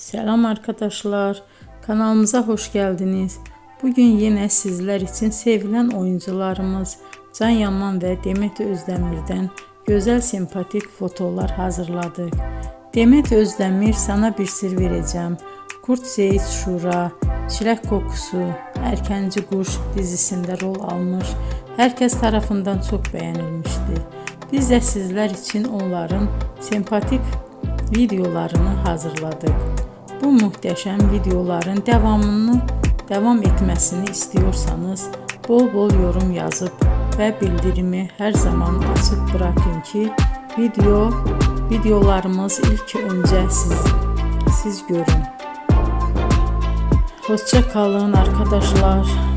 Selam arkadaşlar, kanalımıza hoş geldiniz. Bugün yine sizler için sevilen oyuncularımız Can Yaman ve Demet Özdemir'den güzel sempatik fotolar hazırladık. Demet Özdemir Sana Bir Sır Vereceğim, Kurt Seyit Şura, Çilek Kokusu, Erkenci Kuş dizisinde rol almış, herkes tarafından çok beğenilmişti. Biz de sizler için onların sempatik videolarını hazırladık. Bu muhteşem videoların devam etmesini istiyorsanız bol bol yorum yazıp ve bildirimi her zaman açık bırakın ki videolarımız ilk önce siz görün. Hoşça kalın arkadaşlar.